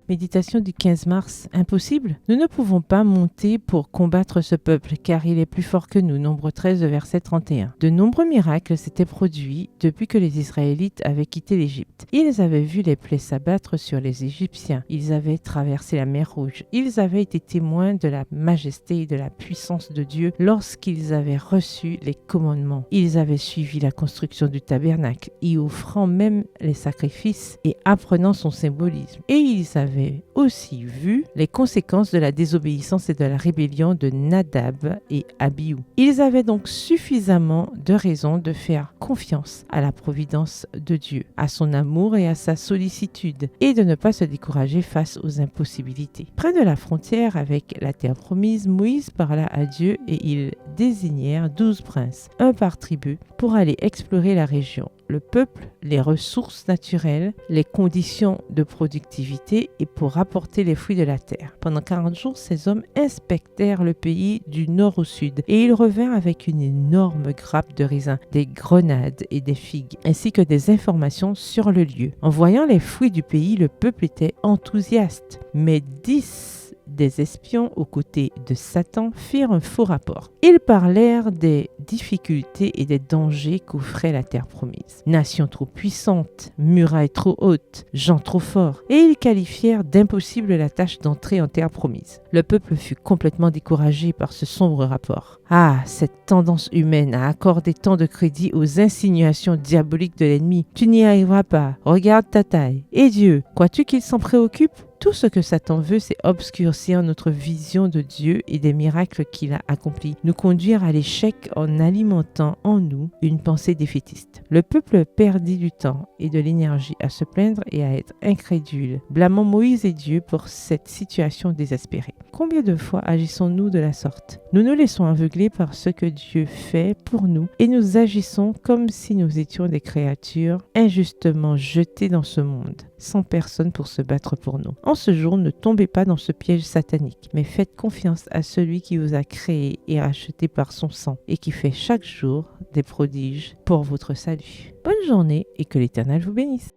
Méditation du 15 mars. Impossible? Nous ne pouvons pas monter pour combattre ce peuple, car il est plus fort que nous. Nombre 13, verset 31. De nombreux miracles s'étaient produits depuis que les Israélites avaient quitté l'Égypte. Ils avaient vu les plaies s'abattre sur les Égyptiens. Ils avaient traversé la mer Rouge. Ils avaient été témoins de la majesté et de la puissance de Dieu lorsqu'ils avaient reçu les commandements. Ils avaient suivi la construction du tabernacle, y offrant même les sacrifices et apprenant son symbolisme. Et ils avaient aussi vu les conséquences de la désobéissance et de la rébellion de Nadab et Abihu. Ils avaient donc suffisamment de raisons de faire confiance à la providence de Dieu, à son amour et à sa sollicitude, et de ne pas se décourager face aux impossibilités. Près de la frontière avec la terre promise, Moïse parla à Dieu et ils désignèrent 12 princes, un par tribu, pour aller explorer la région, le peuple, les ressources naturelles, les conditions de productivité et pour rapporter les fruits de la terre. Pendant 40 jours, ces hommes inspectèrent le pays du nord au sud et ils revinrent avec une énorme grappe de raisins, des grenades et des figues, ainsi que des informations sur le lieu. En voyant les fruits du pays, le peuple était enthousiaste, mais 10 des espions aux côtés de Satan firent un faux rapport. Ils parlèrent des difficultés et des dangers qu'offrait la terre promise. Nation trop puissante, murailles trop hautes, gens trop forts, et ils qualifièrent d'impossible la tâche d'entrer en terre promise. Le peuple fut complètement découragé par ce sombre rapport. Ah, cette tendance humaine à accorder tant de crédit aux insinuations diaboliques de l'ennemi. Tu n'y arriveras pas, regarde ta taille. Et Dieu, crois-tu qu'il s'en préoccupe ? Tout ce que Satan veut, c'est obscurcir notre vision de Dieu et des miracles qu'il a accomplis, nous conduire à l'échec en alimentant en nous une pensée défaitiste. Le peuple perdit du temps et de l'énergie à se plaindre et à être incrédule, blâmant Moïse et Dieu pour cette situation désespérée. Combien de fois agissons-nous de la sorte ? Nous nous laissons aveugler par ce que Dieu fait pour nous et nous agissons comme si nous étions des créatures injustement jetées dans ce monde, sans personne pour se battre pour nous. En ce jour, ne tombez pas dans ce piège satanique, mais faites confiance à celui qui vous a créé et racheté par son sang et qui fait chaque jour des prodiges pour votre salut. Bonne journée et que l'Éternel vous bénisse.